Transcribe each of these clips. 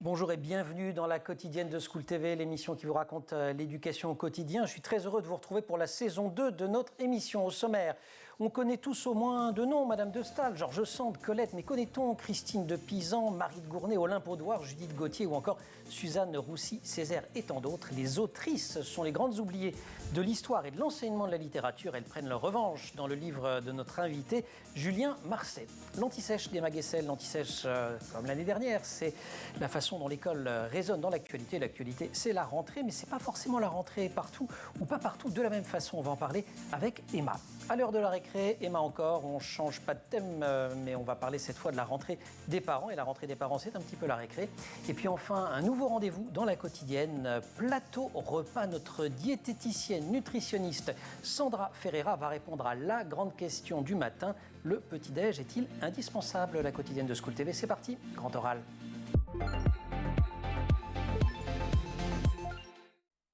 Bonjour et bienvenue dans la quotidienne de School TV, l'émission qui vous raconte l'éducation au quotidien. Je suis très heureux de vous retrouver pour la saison 2 de notre émission. Au sommaire, on connaît tous au moins deux noms, Madame de Staël, Georges Sand, Colette, mais connaît-on Christine de Pisan, Marie de Gournay, Olympe Audouard, Judith Gauthier ou encore Suzanne Roussy-Césaire et tant d'autres? Les autrices sont les grandes oubliées de l'histoire et de l'enseignement de la littérature. Elles prennent leur revanche dans le livre de notre invité, Julien Marcet. L'anti-sèche des Maguessel, l'anti-sèche comme l'année dernière, c'est la façon dont l'école résonne dans l'actualité. L'actualité, c'est la rentrée, mais ce n'est pas forcément la rentrée partout ou pas partout de la même façon. On va en parler avec Emma. À l'heure de la récré, Emma encore, on ne change pas de thème, mais on va parler cette fois de la rentrée des parents. Et la rentrée des parents, c'est un petit peu la récré. Et puis enfin, un nouveau rendez-vous dans la quotidienne. Plateau repas, notre diététicienne nutritionniste Sandra Ferreira va répondre à la grande question du matin. Le petit-déj est-il indispensable? La quotidienne de School TV, c'est parti, grand oral.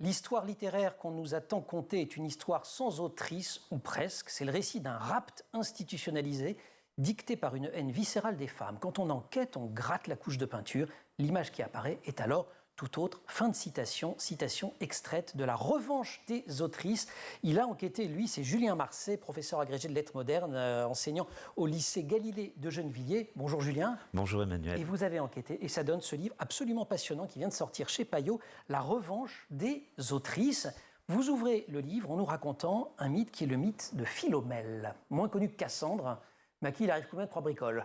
L'histoire littéraire qu'on nous a tant contée est une histoire sans autrice, ou presque. C'est le récit d'un rapt institutionnalisé, dicté par une haine viscérale des femmes. Quand on enquête, on gratte la couche de peinture. L'image qui apparaît est alors tout autre. Fin de citation, citation extraite de La Revanche des autrices. Il a enquêté, lui, c'est Julien Marcet, professeur agrégé de lettres modernes, enseignant au lycée Galilée de Gennevilliers. Bonjour Julien. Bonjour Emmanuel. Et vous avez enquêté, et ça donne ce livre absolument passionnant qui vient de sortir chez Payot, La Revanche des autrices. Vous ouvrez le livre en nous racontant un mythe qui est le mythe de Philomèle, moins connu que Cassandre, mais à qui il arrive combien de trois bricoles?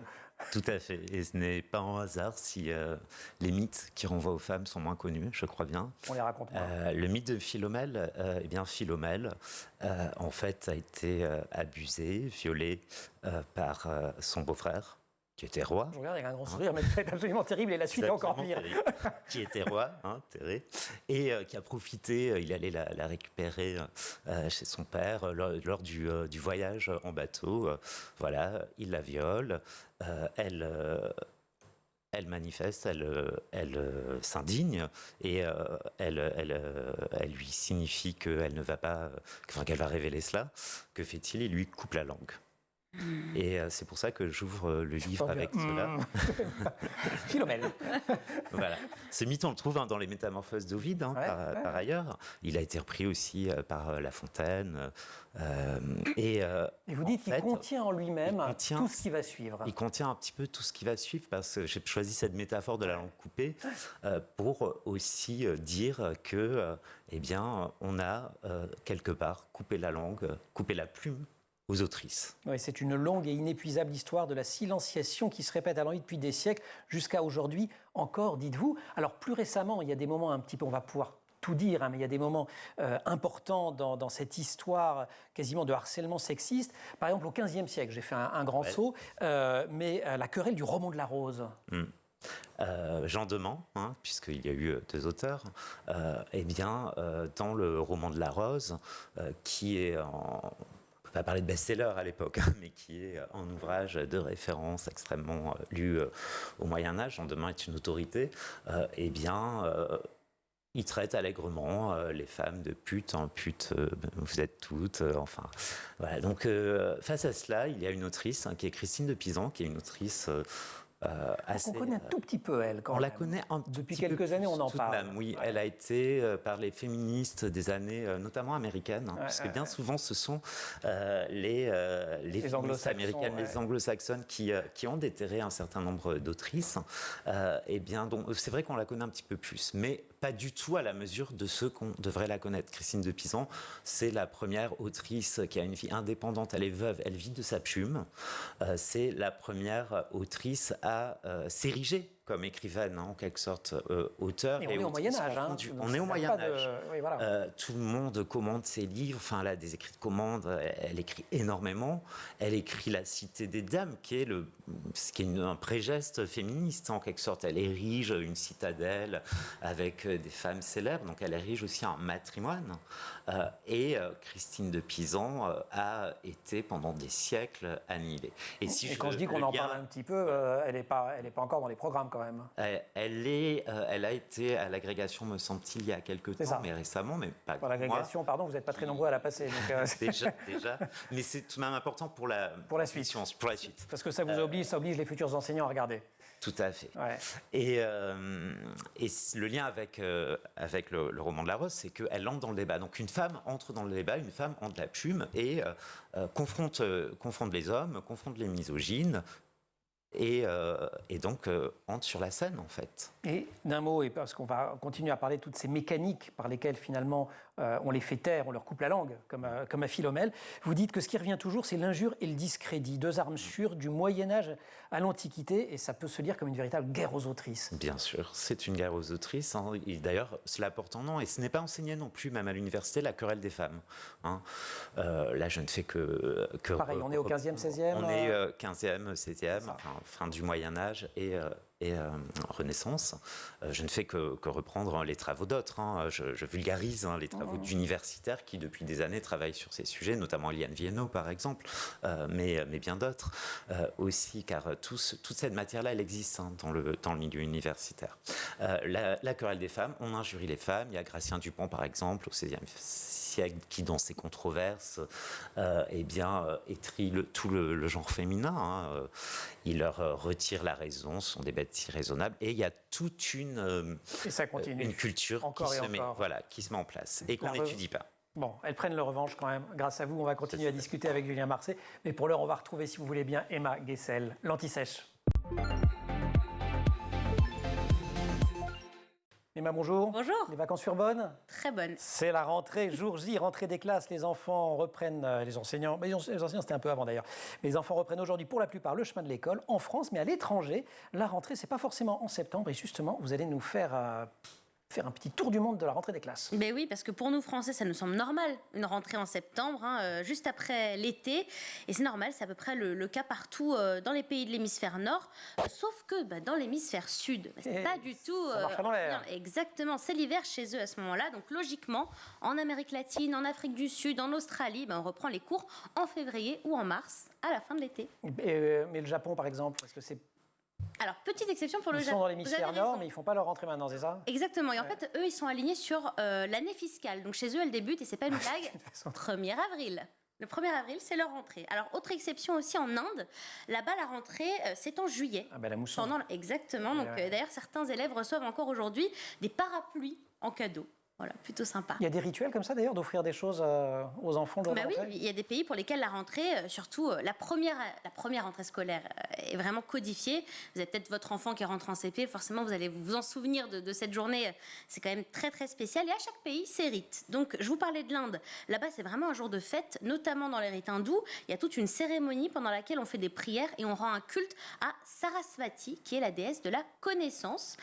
Tout à fait, et ce n'est pas un hasard si les mythes qui renvoient aux femmes sont moins connus, je crois bien. On les raconte. Le mythe de Philomèle, eh bien Philomèle, en fait, a été abusée, violée par son beau-frère, qui était roi. Je regarde avec un grand sourire, mais c'est absolument terrible, et la suite est encore pire. Qui était roi, Thérée, et qui a profité, il allait la récupérer chez son père lors du voyage en bateau. Voilà, il la viole, elle manifeste, elle s'indigne et elle lui signifie qu'elle ne va pas, qu'elle va révéler cela. Que fait-il? Il lui coupe la langue. Et c'est pour ça que j'ouvre le livre avec cela. Philomèle. Voilà. Ce mythe, on le trouve dans les Métamorphoses d'Ovide, par ailleurs. Il a été repris aussi par La Fontaine. Et vous dites qu'il contient en lui-même tout ce qui va suivre. Il contient un petit peu tout ce qui va suivre, parce que j'ai choisi cette métaphore de la langue coupée pour aussi dire que, eh bien, on a quelque part coupé la langue, coupé la plume aux autrices. Oui, c'est une longue et inépuisable histoire de la silenciation qui se répète à l'envi depuis des siècles, jusqu'à aujourd'hui encore, dites-vous. Alors plus récemment, il y a des moments un petit peu, on va pouvoir tout dire, mais il y a des moments importants dans cette histoire quasiment de harcèlement sexiste. Par exemple, au XVe siècle, j'ai fait un grand saut, mais la querelle du roman de la rose. Jean Deman, puisqu'il y a eu deux auteurs, eh bien, dans le roman de la rose, qui est on va parler de best-seller à l'époque, mais qui est un ouvrage de référence extrêmement lu au Moyen-Âge, Jean Deman est une autorité, eh bien, il traite allègrement les femmes de putes, putes, vous êtes toutes, enfin. Voilà. Donc, face à cela, il y a une autrice qui est Christine de Pisan, qui est une autrice on connaît un tout petit peu elle, quand on même. La connaît depuis quelques années, on en parle. Même, oui, elle a été par les féministes des années, notamment américaines, parce que bien souvent ce sont les féministes américaines, les anglo-saxonnes qui ont déterré un certain nombre d'autrices. Eh bien, donc c'est vrai qu'on la connaît un petit peu plus, mais pas du tout à la mesure de ceux qu'on devrait la connaître. Christine de Pisan, c'est la première autrice qui a une vie indépendante. Elle est veuve, elle vit de sa plume. C'est la première autrice à s'ériger comme écrivaine, en quelque sorte, auteur. Et on est au Moyen-Âge. On est au Moyen-Âge. Oui, voilà. Tout le monde commande ses livres. Enfin, elle a des écrits de commande. Elle écrit énormément. Elle écrit La Cité des Dames, qui est un pré-geste féministe, en quelque sorte. Elle érige une citadelle avec des femmes célèbres. Donc, elle érige aussi un matrimoine. Et Christine de Pisan a été, pendant des siècles, annihilée. Et quand je dis qu'on en parle un petit peu, elle n'est pas encore dans les programmes. quand même. Elle a été à l'agrégation, me semble-t-il, il y a quelques temps, mais récemment, mais pas pour l'agrégation, pardon, vous n'êtes pas très nombreux à la passer. Donc, déjà. Mais c'est tout de même important pour la suite. Parce que ça vous oblige les futurs enseignants à regarder. Tout à fait. Ouais. Et le lien avec le roman de la Rose, c'est qu'elle entre dans le débat. Donc une femme entre dans le débat, une femme entre la plume et confronte les hommes, confronte les misogynes, et donc entre sur la scène, en fait. Et d'un mot, et parce qu'on va continuer à parler de toutes ces mécaniques par lesquelles finalement on les fait taire, on leur coupe la langue, comme à Philomèle, vous dites que ce qui revient toujours, c'est l'injure et le discrédit, deux armes sûres du Moyen-Âge à l'Antiquité, et ça peut se lire comme une véritable guerre aux autrices. Bien sûr, c'est une guerre aux autrices, hein, et d'ailleurs cela porte un nom, et ce n'est pas enseigné non plus, même à l'université, la querelle des femmes. Hein. Là, je ne fais que pareil, on est au 15e, 16e On est 15e, 16e, fin du Moyen-Âge et Renaissance. Je ne fais que reprendre les travaux d'autres. Hein. Je vulgarise les travaux d'universitaires qui, depuis des années, travaillent sur ces sujets, notamment Eliane Viennot, par exemple, mais bien d'autres aussi, car toute cette matière-là, elle existe dans le milieu universitaire. La querelle des femmes, on injurie les femmes. Il y a Gratien Dupont, par exemple, au XVIe siècle, qui, dans ses controverses, étrit tout le genre féminin. Hein. Il leur retire la raison, ce sont des bêtes irraisonnables, et il y a toute une culture qui se met en place et qu'on n'étudie pas. Bon, elles prennent leur revanche quand même. Grâce à vous, on va continuer à discuter avec Julien Marsay. Mais pour l'heure, on va retrouver, si vous voulez bien, Emma Guessel, l'Anti-Sèche. Emma, bonjour. Bonjour. Les vacances furent bonnes? Très bonnes. C'est la rentrée, jour J, rentrée des classes. Les enfants reprennent, les enseignants, mais les enseignants c'était un peu avant d'ailleurs, mais les enfants reprennent aujourd'hui pour la plupart le chemin de l'école en France, mais à l'étranger, la rentrée, c'est pas forcément en septembre. Et justement, vous allez nous faire un petit tour du monde de la rentrée des classes. Ben oui, parce que pour nous Français, ça nous semble normal, une rentrée en septembre, juste après l'été. Et c'est normal, c'est à peu près le cas partout dans les pays de l'hémisphère nord. Sauf que dans l'hémisphère sud, c'est pas du tout... ça marche à l'envers. Exactement, c'est l'hiver chez eux à ce moment-là. Donc logiquement, en Amérique latine, en Afrique du Sud, en Australie, on reprend les cours en février ou en mars, à la fin de l'été. Mais le Japon, par exemple, parce que c'est... Alors, petite exception pour le Japon. Ils sont dans l'hémisphère nord, mais ils ne font pas leur rentrée maintenant, c'est ça? Exactement. Et en fait, eux, ils sont alignés sur l'année fiscale. Donc, chez eux, elle débute, et c'est pas une blague, 1er avril. Le 1er avril, c'est leur rentrée. Alors, autre exception aussi en Inde. Là-bas, la rentrée, c'est en juillet. Ah ben la mousson. Exactement. Donc, d'ailleurs, certains élèves reçoivent encore aujourd'hui des parapluies en cadeau. Voilà, plutôt sympa. Il y a des rituels comme ça d'ailleurs, d'offrir des choses aux enfants lors de la rentrée? Oui, il y a des pays pour lesquels la rentrée, surtout la première rentrée scolaire est vraiment codifiée. Vous avez peut-être votre enfant qui rentre en CP, forcément vous allez vous en souvenir de cette journée. C'est quand même très très spécial et à chaque pays, c'est rite. Donc je vous parlais de l'Inde. Là-bas, c'est vraiment un jour de fête, notamment dans les rites hindous. Il y a toute une cérémonie pendant laquelle on fait des prières et on rend un culte à Sarasvati, qui est la déesse de la connaissance.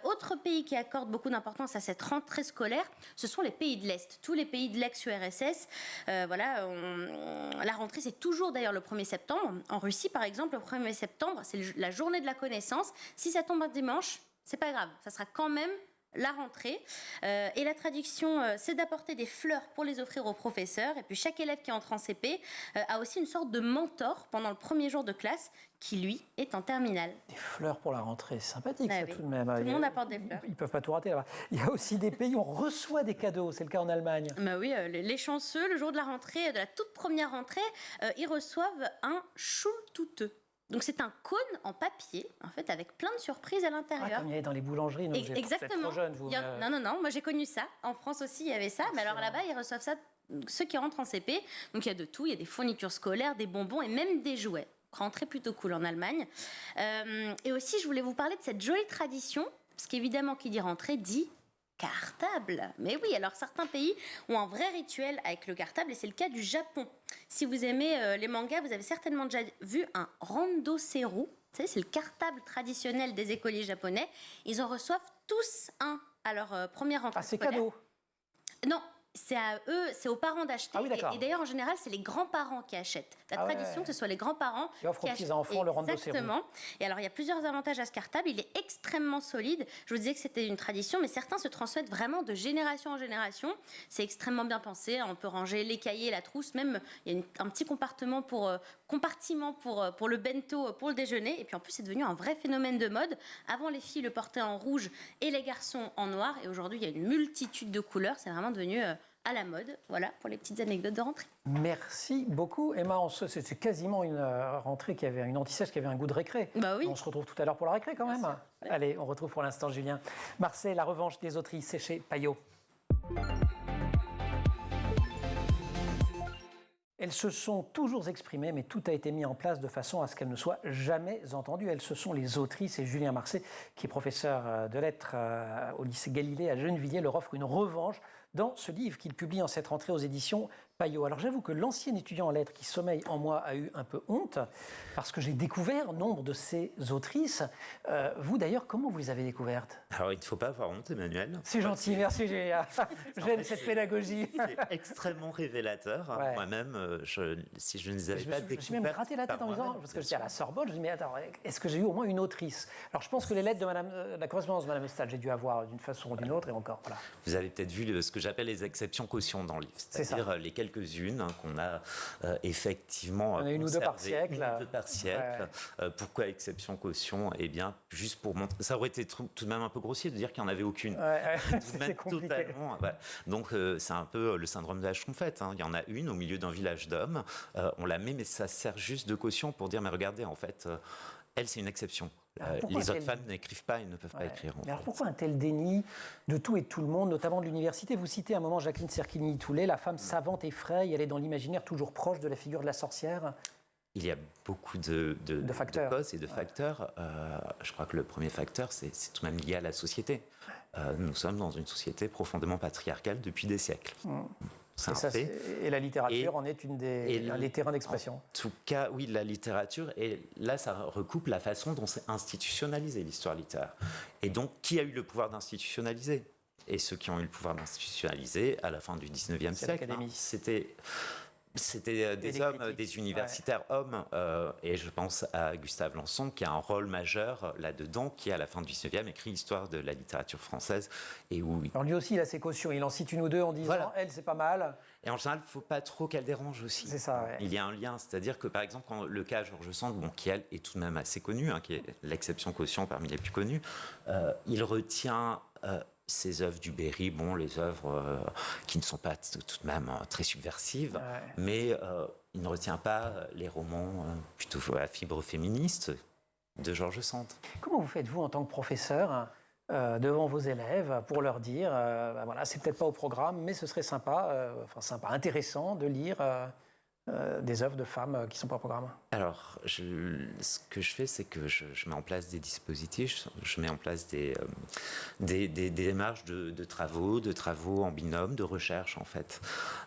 Autre pays qui accorde beaucoup d'importance à cette rentrée scolaire, ce sont les pays de l'Est, tous les pays de l'ex-URSS. La rentrée, c'est toujours d'ailleurs le 1er septembre. En Russie, par exemple, le 1er septembre, c'est la journée de la connaissance. Si ça tombe un dimanche, c'est pas grave, ça sera quand même la rentrée. Et la tradition, c'est d'apporter des fleurs pour les offrir aux professeurs. Et puis chaque élève qui entre en CP a aussi une sorte de mentor pendant le premier jour de classe qui, lui, est en terminale. Des fleurs pour la rentrée, c'est sympathique ça, tout de même. Tout le monde apporte des fleurs. Ils ne peuvent pas tout rater là-bas. Il y a aussi des pays où on reçoit des cadeaux, c'est le cas en Allemagne. Oui, les chanceux, le jour de la rentrée, de la toute première rentrée, ils reçoivent un Schultüte. Donc c'est un cône en papier, en fait, avec plein de surprises à l'intérieur. Comme il y avait dans les boulangeries. Donc exactement. Vous êtes trop jeune, vous. Non, moi j'ai connu ça. En France aussi, il y avait ça. Mais alors là-bas, ils reçoivent ça, ceux qui rentrent en CP. Donc il y a de tout, il y a des fournitures scolaires, des bonbons et même des jouets. Rentrée plutôt cool en Allemagne. Et aussi, je voulais vous parler de cette jolie tradition, parce qu'évidemment, qui dit rentrée dit cartable. Mais oui, alors certains pays ont un vrai rituel avec le cartable et c'est le cas du Japon. Si vous aimez les mangas, vous avez certainement déjà vu un randoseru. Vous savez, c'est le cartable traditionnel des écoliers japonais. Ils en reçoivent tous un à leur première rentrée scolaire. Ah, c'est cadeau? Non, c'est à eux, c'est aux parents d'acheter. Ah oui, et d'ailleurs, en général, c'est les grands-parents qui achètent. La tradition, que ce soit les grands-parents qui offrent aux petits-enfants le rando sérum. Exactement. Et alors, il y a plusieurs avantages à ce cartable. Il est extrêmement solide. Je vous disais que c'était une tradition, mais certains se transmettent vraiment de génération en génération. C'est extrêmement bien pensé. On peut ranger les cahiers, la trousse. Même, il y a un petit compartiment pour le bento, pour le déjeuner. Et puis, en plus, c'est devenu un vrai phénomène de mode. Avant, les filles le portaient en rouge et les garçons en noir. Et aujourd'hui, il y a une multitude de couleurs. C'est vraiment devenu à la mode. Voilà pour les petites anecdotes de rentrée. Merci beaucoup. Emma, c'est quasiment une rentrée qui avait une anti-sèche qui avait un goût de récré. Bah oui. On se retrouve tout à l'heure pour la récré quand même. Allez, on retrouve pour l'instant Julien. Marseille, la revanche des autrices, c'est chez Payot. Elles se sont toujours exprimées, mais tout a été mis en place de façon à ce qu'elles ne soient jamais entendues. Elles, ce sont les autrices, et Julien Marseille, qui est professeur de lettres au lycée Galilée à Gennevilliers, leur offre une revanche dans ce livre qu'il publie en cette rentrée aux éditions Payot. Alors j'avoue que l'ancien étudiant en lettres qui sommeille en moi a eu un peu honte, parce que j'ai découvert nombre de ces autrices. Vous d'ailleurs, comment vous les avez découvertes? Alors il ne faut pas avoir honte, Emmanuel. C'est gentil, merci Julien. J'aime cette pédagogie. C'est extrêmement révélateur. Ouais. Moi-même, si je ne les avais pas découvertes... Je me suis même gratté la tête en me disant, parce que j'étais à la Sorbonne, je me dis, mais attends, est-ce que j'ai eu au moins une autrice? Alors je pense que les lettres de la correspondance de Madame Estal, j'ai dû avoir d'une façon ou d'une autre, et encore, voilà. Vous avez peut-être vu ce que j'appelle les exceptions cautions dans le livre, c'est-à-dire les quelques-unes qu'on a effectivement on a une ou deux par siècle. Une ou deux par siècle. Ouais. Pourquoi exception caution? Eh bien, juste pour montrer... Ça aurait été tout de même un peu grossier de dire qu'il n'y en avait aucune. C'est compliqué. Totalement, ouais. Donc, c'est un peu le syndrome de la Schtroumpfette. Il y en a une au milieu d'un village d'hommes. On la met, mais ça sert juste de caution pour dire, mais regardez, en fait, elle, c'est une exception. Les autres femmes n'écrivent pas et ne peuvent pas écrire. Mais alors pourquoi un tel déni de tout et de tout le monde, notamment de l'université? Vous citez à un moment Jacqueline Cerquigny-Toulet, la femme savante et fraîche, elle est dans l'imaginaire toujours proche de la figure de la sorcière. Il y a beaucoup de causes et de facteurs. Je crois que le premier facteur, c'est tout de même lié à la société. Nous sommes dans une société profondément patriarcale depuis des siècles. Et la littérature en est un des terrains d'expression. En tout cas, oui, la littérature. Et là, ça recoupe la façon dont c'est institutionnalisé l'histoire littéraire. Et donc, qui a eu le pouvoir d'institutionnaliser? Et ceux qui ont eu le pouvoir d'institutionnaliser à la fin du 19e siècle, c'était des hommes, des universitaires hommes, et je pense à Gustave Lançon, qui a un rôle majeur là-dedans, qui à la fin du 19e écrit l'histoire de la littérature française. Et où... Alors lui aussi, il a ses cautions, il en cite une ou deux en disant voilà. Elle, c'est pas mal. Et en général, il ne faut pas trop qu'elle dérange aussi. C'est ça, ouais. Il y a un lien, c'est-à-dire que par exemple, quand le cas Georges Sand, qui elle est tout de même assez connu, qui est l'exception caution parmi les plus connues, il retient... ces œuvres du Berry, les œuvres qui ne sont pas tout de même très subversives, mais il ne retient pas les romans plutôt à fibre féministe de Georges Sand. Comment vous faites-vous en tant que professeur devant vos élèves pour leur dire, voilà, c'est peut-être pas au programme, mais ce serait sympa, intéressant de lire des œuvres de femmes qui ne sont pas au programme? Alors, ce que je fais, c'est que je mets en place des dispositifs, je mets en place des démarches de travaux en binôme, de recherche en fait.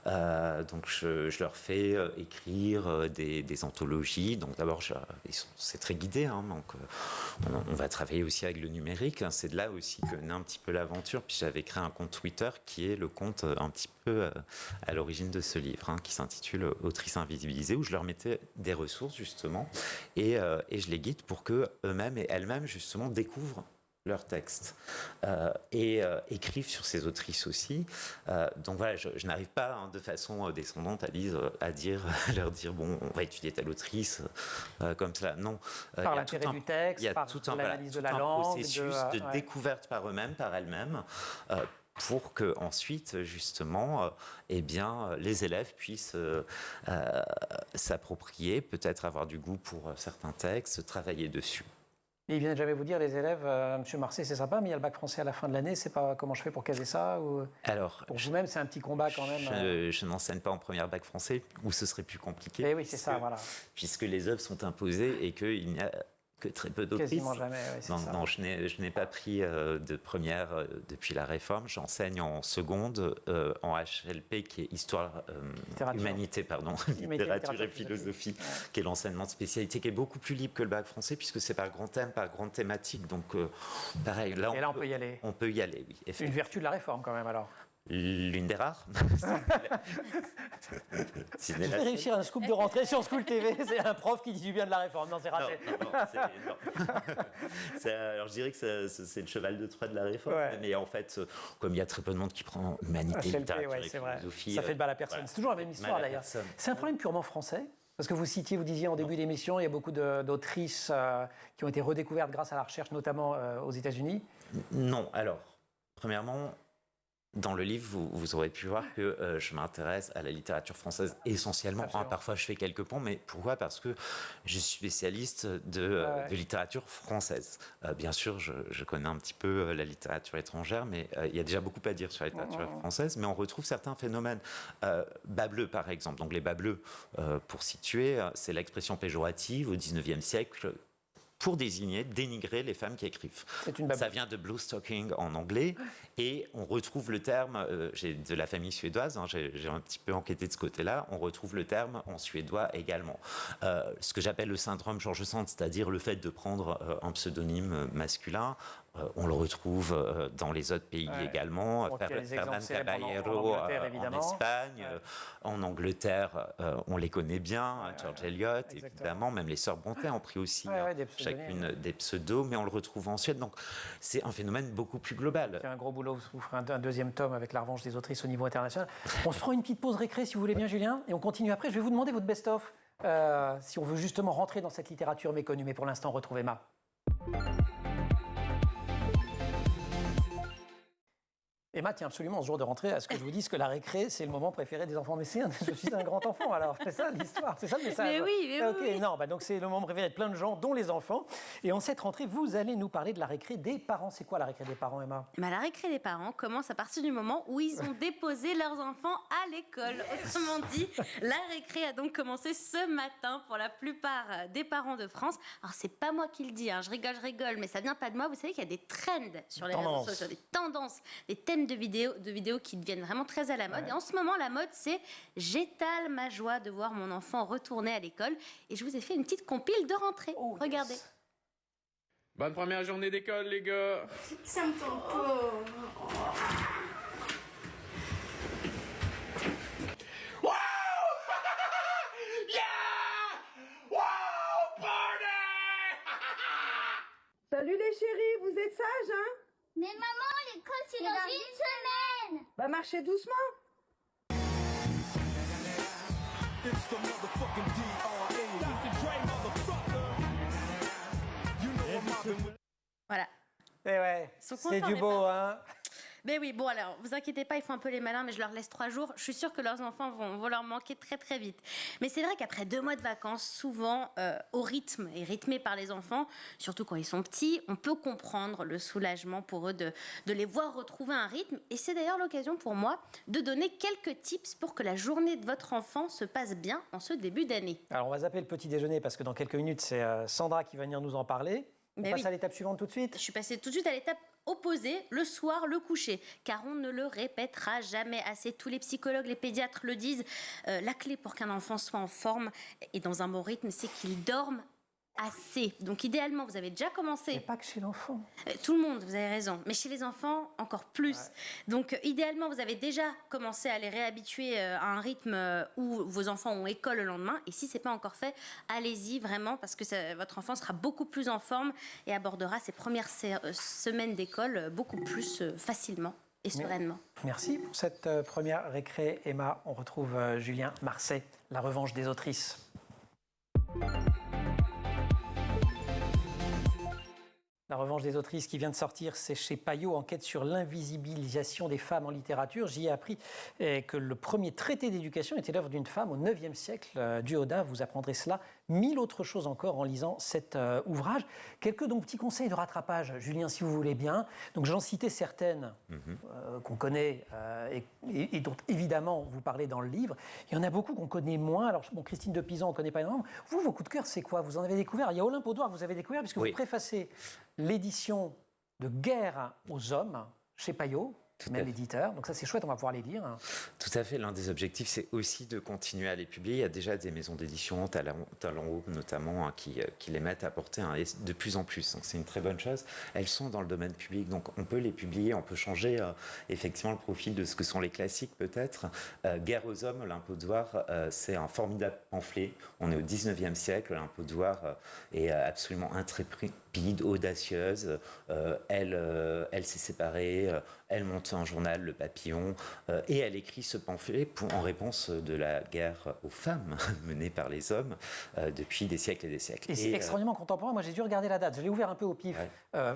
Donc, je leur fais écrire des anthologies. Donc, d'abord, c'est très guidé. Donc, on va travailler aussi avec le numérique. C'est de là aussi que naît un petit peu l'aventure. Puis, j'avais créé un compte Twitter qui est le compte un petit peu à l'origine de ce livre, qui s'intitule Autrice invisibilisée, où je leur mettais des ressources justement et je les guide pour que eux-mêmes et elles-mêmes justement découvrent leurs textes et écrivent sur ces autrices aussi. Donc voilà, je n'arrive pas de façon descendante à leur dire bon, on va étudier telle autrice comme cela. Non. Par l'intérêt du texte, par l'analyse de la langue, processus de découverte par eux-mêmes, par elles-mêmes. Pour que ensuite, justement, les élèves puissent s'approprier, peut-être avoir du goût pour certains textes, travailler dessus. Et ils viennent jamais vous dire, les élèves, Monsieur Marseille, c'est sympa, mais il y a le bac français à la fin de l'année, c'est pas comment je fais pour caser ça ou... Alors, pour vous-même, c'est un petit combat quand même. Je n'enseigne pas en première bac français, où ce serait plus compliqué. Et oui, c'est ça, voilà. Puisque les œuvres sont imposées et qu'il n'y a que très peu d'autrices. Quasiment jamais, oui, non, je n'ai pas pris de première depuis la Réforme. J'enseigne en seconde en HLP, qui est littérature et philosophie, qui est l'enseignement de spécialité, qui est beaucoup plus libre que le bac français, puisque c'est par grand thème, par grande thématique. Donc, pareil, là, on peut y aller. On peut y aller, oui. Une vertu de la Réforme, quand même, alors. L'une des rares. Je vais réussir un scoop de rentrée sur School TV. C'est un prof qui dit du bien de la réforme. Non, c'est raté. Non. Alors je dirais que c'est le cheval de Troie de la réforme. Ouais. Mais en fait, comme il y a très peu de monde qui prend humanité, littérature et philosophie... Ça fait de mal à personne. Voilà. C'est toujours la même histoire d'ailleurs. C'est un problème purement français. Parce que vous disiez en début d'émission, il y a beaucoup d'autrices qui ont été redécouvertes grâce à la recherche, notamment aux États-Unis. Non. Alors, premièrement... Dans le livre, vous aurez pu voir que je m'intéresse à la littérature française essentiellement. Parfois, je fais quelques ponts, mais pourquoi ? Parce que je suis spécialiste de littérature française. Bien sûr, je connais un petit peu la littérature étrangère, mais il y a déjà beaucoup à dire sur la littérature française. Mais on retrouve certains phénomènes. Bas bleu, par exemple. Donc, les bas bleus, pour situer, c'est l'expression péjorative au XIXe siècle pour dénigrer les femmes qui écrivent. Ça vient de blue stocking en anglais, et on retrouve le terme, j'ai de la famille suédoise, j'ai un petit peu enquêté de ce côté-là, on retrouve le terme en suédois également. Ce que j'appelle le syndrome George Sand, c'est-à-dire le fait de prendre un pseudonyme masculin, on le retrouve dans les autres pays également. Fernand Caballero en Espagne, en Angleterre, on les connaît bien, George Eliot, évidemment, même les sœurs Brontë ont pris aussi chacune des pseudos, mais on le retrouve en Suède, donc c'est un phénomène beaucoup plus global. C'est un gros boulot, vous ferez un deuxième tome avec La revanche des autrices au niveau international. On se prend une petite pause récré si vous voulez bien, Julien, et on continue après. Je vais vous demander votre best-of, si on veut justement rentrer dans cette littérature méconnue, mais pour l'instant, retrouvez Emma. Emma tient absolument ce jour de rentrée à ce que je vous dise que la récré, c'est le moment préféré des enfants. Mais je suis un grand enfant, alors c'est ça l'histoire, c'est ça le message. Mais oui, oui. Non, donc c'est le moment préféré de plein de gens, dont les enfants. Et en cette rentrée, vous allez nous parler de la récré des parents. C'est quoi la récré des parents, Emma ? La récré des parents commence à partir du moment où ils ont déposé leurs enfants à l'école. Autrement dit, la récré a donc commencé ce matin pour la plupart des parents de France. Alors c'est pas moi qui le dis, je rigole, mais ça vient pas de moi. Vous savez qu'il y a des trends sur les réseaux sociaux, des tendances, des thèmes de vidéos qui deviennent vraiment très à la mode. Et en ce moment, la mode, c'est « J'étale ma joie de voir mon enfant retourner à l'école ». Et je vous ai fait une petite compile de rentrée. Regardez. Bonne première journée d'école, les gars. Ça me tombe pas. Wow! Yeah! Wow! Party! Salut les chéris, vous êtes sages, hein? Mais maman, l'école, c'est dans une semaine. Bah marchez doucement. Voilà. Eh ouais, c'est du beau, hein. Mais oui, bon alors, vous inquiétez pas, ils font un peu les malins, mais je leur laisse 3 jours. Je suis sûre que leurs enfants vont leur manquer très très vite. Mais c'est vrai qu'après 2 mois de vacances, souvent au rythme et rythmé par les enfants, surtout quand ils sont petits, on peut comprendre le soulagement pour eux de les voir retrouver un rythme. Et c'est d'ailleurs l'occasion pour moi de donner quelques tips pour que la journée de votre enfant se passe bien en ce début d'année. Alors on va zapper le petit déjeuner parce que dans quelques minutes, c'est Sandra qui va venir nous en parler. On passe à l'étape suivante tout de suite. Je suis passée tout de suite à l'étape opposée, le soir, le coucher. Car on ne le répétera jamais assez. Tous les psychologues, les pédiatres le disent. La clé pour qu'un enfant soit en forme et dans un bon rythme, c'est qu'il dorme assez. Donc idéalement, vous avez déjà commencé. Mais pas que chez l'enfant. Tout le monde, vous avez raison. Mais chez les enfants, encore plus. Ouais. Donc idéalement, vous avez déjà commencé à les réhabituer à un rythme où vos enfants ont école le lendemain. Et si ce n'est pas encore fait, allez-y vraiment parce que votre enfant sera beaucoup plus en forme et abordera ses premières semaines d'école beaucoup plus facilement et sereinement. Merci pour cette première récré, Emma. On retrouve Julien Marcet, La revanche des autrices. La revanche des autrices qui vient de sortir, c'est chez Payot, enquête sur l'invisibilisation des femmes en littérature. J'y ai appris que le premier traité d'éducation était l'œuvre d'une femme au IXe siècle du Hodin. Vous apprendrez cela, 1000 autres choses encore en lisant cet ouvrage. Quelques petits conseils de rattrapage, Julien, si vous voulez bien. Donc j'en citais certaines qu'on connaît et dont évidemment vous parlez dans le livre. Il y en a beaucoup qu'on connaît moins. Alors bon, Christine de Pisan, on ne connaît pas énormément. Vous, vos coups de cœur, c'est quoi? Vous en avez découvert? Il y a Olympe Audouard que vous avez découvert puisque vous préfacez l'édition de Guerre aux hommes chez Payot. même éditeur. Donc ça, c'est chouette, on va pouvoir les lire. Tout à fait. L'un des objectifs, c'est aussi de continuer à les publier. Il y a déjà des maisons d'édition, Talent Haut notamment, qui les mettent à porter de plus en plus. Donc c'est une très bonne chose. Elles sont dans le domaine public, donc on peut les publier, on peut changer effectivement le profil de ce que sont les classiques peut-être. Guerre aux hommes, Olympe Audouard, c'est un formidable pamphlet. On est au 19e siècle. Olympe Audouard est absolument intrépide, audacieuse. Elle s'est séparée, elle monte un journal, Le Papillon, et elle écrit ce pamphlet en réponse de la guerre aux femmes menée par les hommes depuis des siècles et des siècles. Et c'est extrêmement contemporain. Moi, j'ai dû regarder la date. Je l'ai ouvert un peu au pif,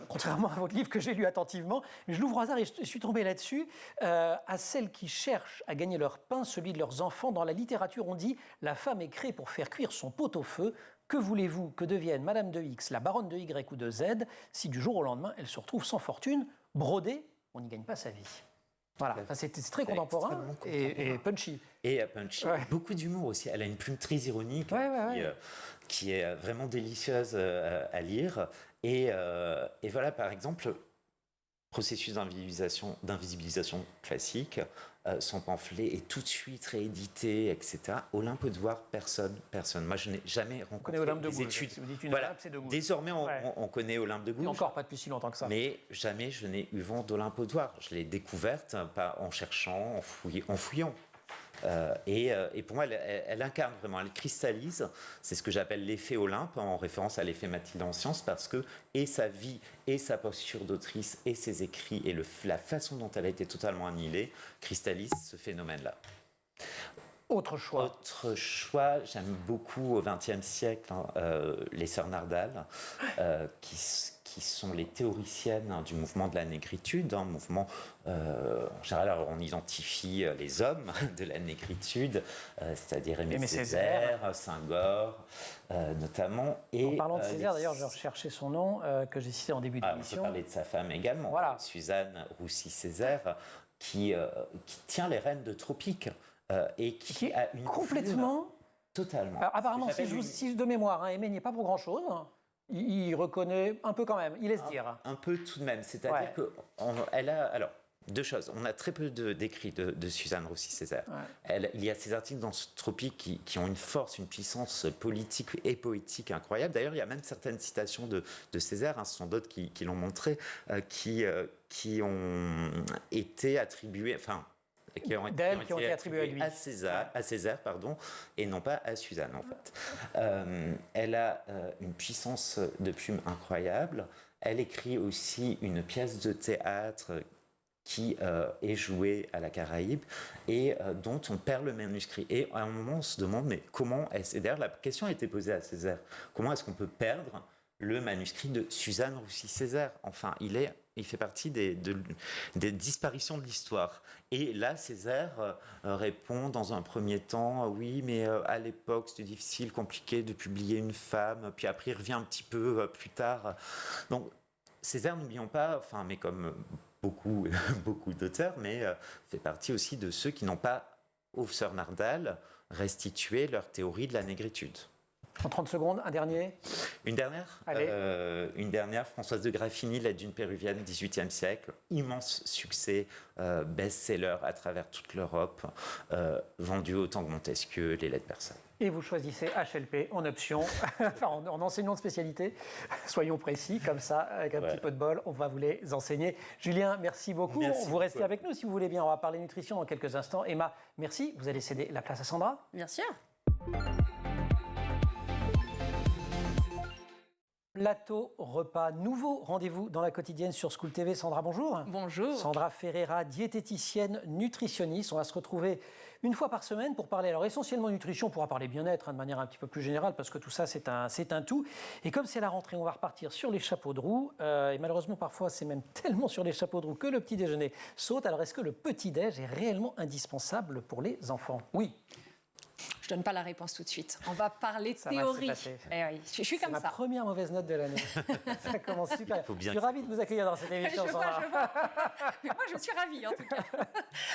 contrairement à votre livre que j'ai lu attentivement. Mais je l'ouvre au hasard et je suis tombé là-dessus. À celles qui cherchent à gagner leur pain, celui de leurs enfants, dans la littérature, on dit « La femme est créée pour faire cuire son pot-au-feu ». Que voulez-vous que devienne Madame de X, la baronne de Y ou de Z, si du jour au lendemain, elle se retrouve sans fortune, brodée, on n'y gagne pas sa vie. Voilà, enfin, c'est très contemporain et punchy. Et punchy, beaucoup d'humour aussi. Elle a une plume très ironique qui est vraiment délicieuse à lire. Et voilà, par exemple, processus d'invisibilisation classique, son pamphlet est tout de suite réédité, etc. Olympe Audouard, personne. Moi, je n'ai jamais rencontré des études. Vous dites une voilà. Olympe, c'est de Gouges. Désormais, on connaît Olympe de Gouges. Et encore pas depuis si longtemps que ça. Mais jamais je n'ai eu vent d'Olympe Audouard. Je l'ai découverte en cherchant, en fouillant. Et pour moi, elle incarne vraiment, elle cristallise. C'est ce que j'appelle l'effet Olympe, en référence à l'effet Mathilde en sciences, parce que et sa vie, et sa posture d'autrice, et ses écrits, et la façon dont elle a été totalement annihilée, cristallisent ce phénomène-là. Autre choix. Autre choix, j'aime beaucoup au XXe siècle les sœurs Nardal, qui sont les théoriciennes du mouvement de la négritude, un mouvement, en général, alors on identifie les hommes de la négritude, c'est-à-dire Aimé Césaire, Senghor, notamment. Et, en parlant de Césaire, d'ailleurs, je recherchais son nom, que j'ai cité en début d'émission. On peut parler de sa femme également, Suzanne Roussy-Césaire, qui tient les rênes de Tropique. Et qui a une complètement totalement. Alors, apparemment, si de mémoire, Aimé n'y est pas pour grand-chose. Il reconnaît un peu quand même, il laisse dire. Un peu tout de même, c'est-à-dire qu'elle a... Alors, deux choses. On a très peu d'écrits de Suzanne Roussy-Césaire. Il y a ces articles dans Tropique qui ont une force, une puissance politique et poétique incroyable. D'ailleurs, il y a même certaines citations de Césaire, ce sont d'autres qui l'ont montré, qui ont été attribuées... qui ont été attribuées à lui. À Césaire, et non pas à Suzanne, en fait. Elle a une puissance de plume incroyable. Elle écrit aussi une pièce de théâtre qui est jouée à la Caraïbe et dont on perd le manuscrit. Et à un moment, on se demande, mais comment est-ce... Et d'ailleurs, la question a été posée à Césaire. Comment est-ce qu'on peut perdre le manuscrit de Suzanne Roussy-Césaire? Enfin, il fait partie des disparitions de l'histoire. Et là, Césaire répond dans un premier temps, oui, mais à l'époque, c'était difficile, compliqué de publier une femme, puis après, il revient un petit peu plus tard. Donc, Césaire, n'oublions pas, mais comme beaucoup d'auteurs, mais fait partie aussi de ceux qui n'ont pas, aux sœurs Nardal, restitué leur théorie de la négritude. En 30 secondes, un dernier. Une dernière. Une dernière, Françoise de Graffigny, La Dune péruvienne, 18e siècle. Immense succès, best-seller à travers toute l'Europe, vendu autant que Montesquieu, Les Lettres persanes. Et vous choisissez HLP en option, en enseignant de spécialité. Soyons précis, comme ça, avec un petit peu de bol, on va vous les enseigner. Julien, merci beaucoup. Vous restez avec nous si vous voulez bien. On va parler nutrition dans quelques instants. Emma, merci. Vous allez céder la place à Sandra. Bien sûr. Plateau repas, nouveau rendez-vous dans la quotidienne sur School TV. Sandra, bonjour. Bonjour. Sandra Ferreira, diététicienne, nutritionniste. On va se retrouver une fois par semaine pour parler, alors essentiellement nutrition, on pourra parler bien-être de manière un petit peu plus générale parce que tout ça c'est un tout. Et comme c'est la rentrée, on va repartir sur les chapeaux de roue. Et malheureusement parfois c'est même tellement sur les chapeaux de roue que le petit déjeuner saute. Alors est-ce que le petit déj est réellement indispensable pour les enfants? Oui. Je donne pas la réponse tout de suite. On va parler Ça théorie. va se passer. Eh oui, je suis comme Ma ça. première mauvaise note de l'année. Ça commence super. Faut bien Je suis ravi de vous accueillir dans cette émission. Je vois. Mais moi, je suis ravie, en tout cas.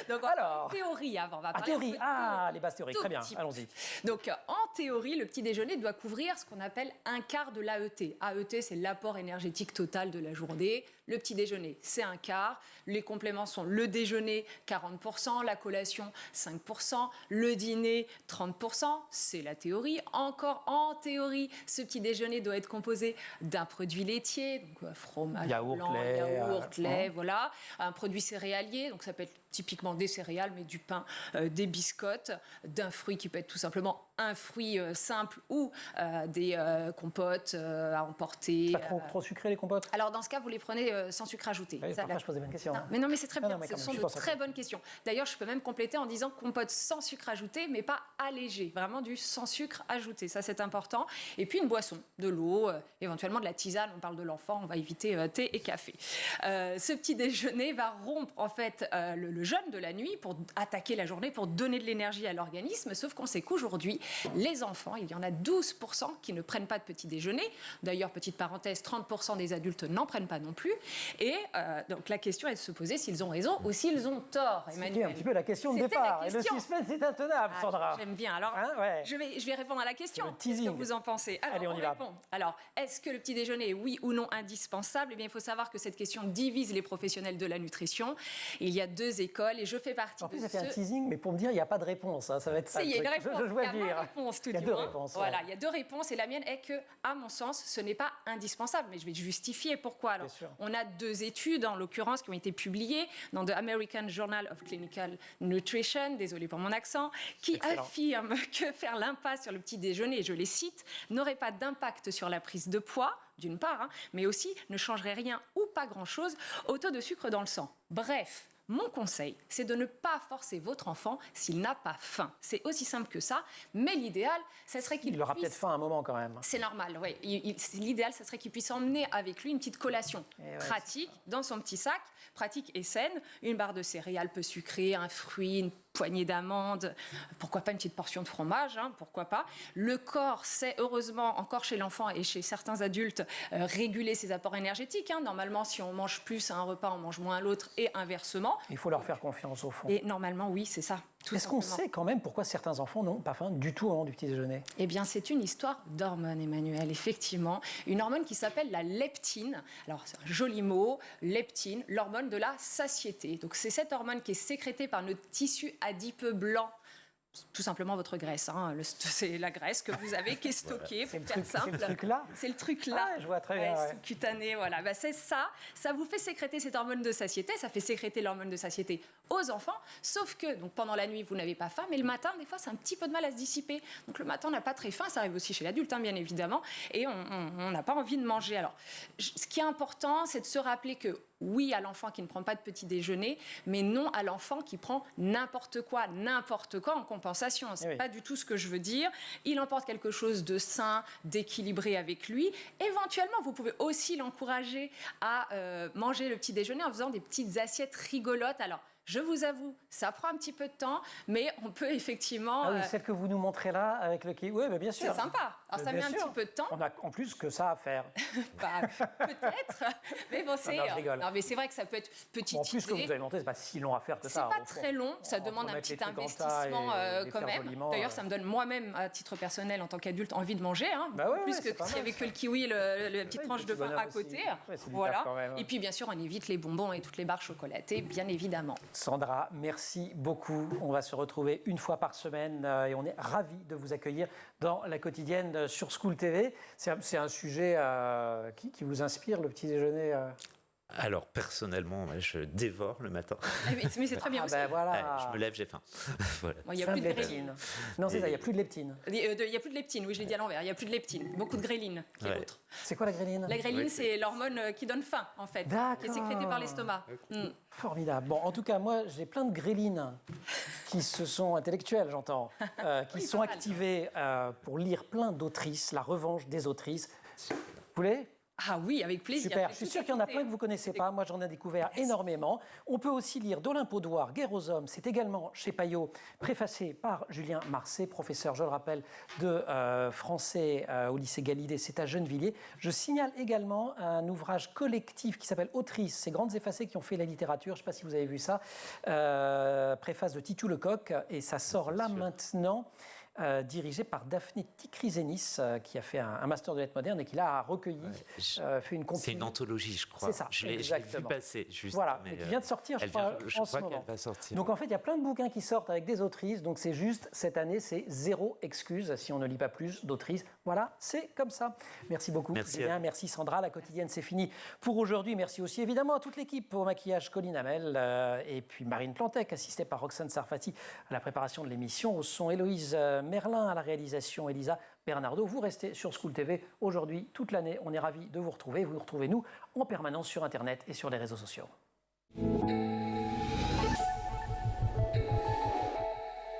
Donc, on va Alors. parler théorie avant. On va Ah, parler théorie. un peu de Ah, les bases théoriques. Tout Très bien. petit peu. Allons-y. Donc, en théorie, le petit déjeuner doit couvrir ce qu'on appelle un quart de l'AET. AET, c'est l'apport énergétique total de la journée. Le petit déjeuner, c'est un quart. Les compléments sont le déjeuner, 40%, la collation, 5%, le dîner, 30%. C'est la théorie. Encore en théorie, ce petit déjeuner doit être composé d'un produit laitier, donc fromage Yaourt, blanc, lait, yaourt, lait, voilà. Un produit céréalier, donc ça peut être typiquement des céréales, mais du pain, des biscottes, d'un fruit qui peut être tout simplement un fruit simple ou des compotes à emporter. Pas trop sucré les compotes? Alors dans ce cas, vous les prenez sans sucre ajouté. Oui, Ça, parfois je pose des bonnes questions. non, mais non, mais c'est très bien. mais Ce quand même, sont je de pense à très ça. bonnes questions. D'ailleurs, je peux même compléter en disant compote sans sucre ajouté, mais pas allégé. Vraiment du sans sucre ajouté. Ça, c'est important. Et puis une boisson, de l'eau, éventuellement de la tisane. On parle de l'enfant, on va éviter thé et café. Ce petit déjeuner va rompre en fait le jeûne de la nuit pour attaquer la journée, pour donner de l'énergie à l'organisme. Sauf qu'on sait qu'aujourd'hui, les enfants, il y en a 12% qui ne prennent pas de petit déjeuner. D'ailleurs, petite parenthèse, 30% des adultes n'en prennent pas non plus. Et donc la question est de se poser s'ils ont raison ou s'ils ont tort, Emmanuel. C'était un petit peu la question de C'était la départ. Et le question. suspense est intenable, Ah, Sandra. J'aime bien. Alors, Hein, ouais. je vais répondre à la question. Le Qu'est-ce que teasing. vous en pensez? Alors, Allez, on y va. répond. Alors, est-ce que le petit déjeuner est oui ou non indispensable? Eh bien, il faut savoir que cette question divise les professionnels de la nutrition. Il y a deux écoles et je fais partie En plus, de ça fait un ceux... teasing, mais pour me dire, il n'y a pas de réponse. Hein. Ça va être ça. Si, il y a le une truc. réponse. Je vois Il y a dire. ma réponse, tout Il y a du deux moins. réponses. Voilà, ouais. il y a deux réponses et la mienne est que, à mon sens, ce n'est pas indispensable. Mais je vais justifier pourquoi. Alors, Bien sûr. on a deux études, en l'occurrence, qui ont été publiées dans The American Journal of Clinical Nutrition, désolé pour mon accent, qui Excellent. affirme que faire l'impasse sur le petit déjeuner, et je les cite, n'aurait pas d'impact sur la prise de poids, d'une part, mais aussi ne changerait rien ou pas grand-chose au taux de sucre dans le sang. Bref, mon conseil, c'est de ne pas forcer votre enfant s'il n'a pas faim. C'est aussi simple que ça, mais l'idéal, ça serait qu'il Il aura puisse... peut-être faim à un moment quand même. C'est normal, oui. L'idéal, ça serait qu'il puisse emmener avec lui une petite collation ouais, pratique dans son petit sac, pratique et saine, une barre de céréales peu sucrée, un fruit, une poignée d'amandes, pourquoi pas une petite portion de fromage, hein, pourquoi pas. Le corps sait, heureusement, encore chez l'enfant et chez certains adultes, réguler ses apports énergétiques. Hein. Normalement, si on mange plus à un repas, on mange moins à l'autre et inversement. Il faut leur faire confiance au fond. Et normalement, oui, c'est ça. Est-ce qu'on sait quand même pourquoi certains enfants n'ont pas faim du tout au moment du petit déjeuner? Eh bien, c'est une histoire d'hormones, Emmanuel, effectivement. Une hormone qui s'appelle la leptine. Alors, c'est un joli mot, leptine, l'hormone de la satiété. Donc, c'est cette hormone qui est sécrétée par notre tissu adipeux blanc. Tout simplement votre graisse. Hein. C'est la graisse que vous avez qui est stockée, C'est pour le faire truc- c'est simple. le truc là. C'est le truc là. Ah, je vois très bien, ouais. Sous-cutané, voilà. Bah, c'est ça. Ça vous fait sécréter cette hormone de satiété. Ça fait sécréter l'hormone de satiété aux enfants. Sauf que donc, pendant la nuit, vous n'avez pas faim. Mais le matin, des fois, c'est un petit peu de mal à se dissiper. Donc le matin, on n'a pas très faim. Ça arrive aussi chez l'adulte, hein, bien évidemment. Et on n'a pas envie de manger. Alors, ce qui est important, c'est de se rappeler que oui à l'enfant qui ne prend pas de petit déjeuner, mais non à l'enfant qui prend n'importe quoi en compensation. C'est Oui. pas du tout ce que je veux dire. Il emporte quelque chose de sain, d'équilibré avec lui. Éventuellement, vous pouvez aussi l'encourager à manger le petit déjeuner en faisant des petites assiettes rigolotes. Alors, je vous avoue, ça prend un petit peu de temps, mais on peut effectivement... Ah oui, celle que vous nous montrez là, avec le kiwi. Oui, mais bien sûr. c'est sympa. Alors, ça Bien met un sûr. petit peu de temps. On a en plus que ça à faire. Bah, peut-être. Mais bon, c'est... Non, je rigole. non, mais c'est vrai que ça peut être petite Bon, en plus, ce que idée. vous avez montré, c'est pas si long à faire que C'est ça. pas au fond. très long, ça On demande peut un mettre petit les trucs en tas investissement et les quand faire même. joliment, D'ailleurs, ça me donne moi-même, à titre personnel, en tant qu'adulte, envie de manger. Hein, Bah ouais, plus ouais, que c'est pas s'il y mal, avait que ça. le kiwi, la petite Ouais, tranche de petit pain bonheur à aussi. côté. Ouais, c'est du Voilà. taf quand même. Et puis, bien sûr, on évite les bonbons et toutes les barres chocolatées, bien évidemment. Sandra, merci beaucoup. On va se retrouver une fois par semaine et on est ravis de vous accueillir dans la quotidienne sur School TV. C'est un sujet qui vous inspire, le petit déjeuner Alors, personnellement, moi, je dévore le matin. Mais c'est très bien aussi. ben voilà. Ouais, je me lève, j'ai faim. Voilà. Bon, il n'y a Fin plus de de leptine. gréline. Non, c'est ça, il n'y a plus de leptine. Il n'y a plus de leptine, oui, je l'ai dit à l'envers. Il n'y a plus de leptine. Beaucoup de gréline, qui est Ouais. l'autre. C'est quoi la gréline? La gréline, Oui, c'est l'hormone qui donne faim, en fait, qui est D'accord. sécrétée par l'estomac. Formidable. Bon, en tout cas, moi, j'ai plein de grélines qui se sont intellectuelles, j'entends, qui Oui, sont pas mal. activées pour lire plein d'autrices, la revanche des autrices. Vous voulez? Ah oui, avec plaisir. Super, je suis sûr qu'il y en a plein que vous ne connaissez pas. Moi, j'en ai découvert énormément. On peut aussi lire d'Olympe au Douar, Guerre aux hommes. C'est également chez Payot, préfacé par Julien Marcet, professeur, je le rappelle, de français au lycée Galilée. C'est à Gennevilliers. Je signale également un ouvrage collectif qui s'appelle Autrices, ces grandes effacées qui ont fait la littérature. Je ne sais pas si vous avez vu ça. Préface de Titu Lecoq. Et ça sort là maintenant. Dirigé par Daphné Tikrizenis, qui a fait un master de lettres modernes et qui l'a recueilli, fait une C'est une anthologie, je crois. C'est ça, je l'ai vu passer. Juste, voilà, mais qui vient de sortir, je crois en ce moment. Va sortir. Donc en fait, il y a plein de bouquins qui sortent avec des autrices, donc c'est juste, cette année, c'est 0 excuse si on ne lit pas plus d'autrices. Voilà, c'est comme ça. Merci beaucoup. Merci. Merci Sandra, la quotidienne, c'est fini pour aujourd'hui. Merci aussi évidemment à toute l'équipe, au maquillage Colline Hamel et puis Marine Plantec, assistée par Roxane Sarfati à la préparation de l'émission, au son Héloïse Merlin, à la réalisation Elisa Bernardo. Vous restez sur School TV aujourd'hui, toute l'année. On est ravis de vous retrouver. Vous retrouvez nous en permanence sur Internet et sur les réseaux sociaux.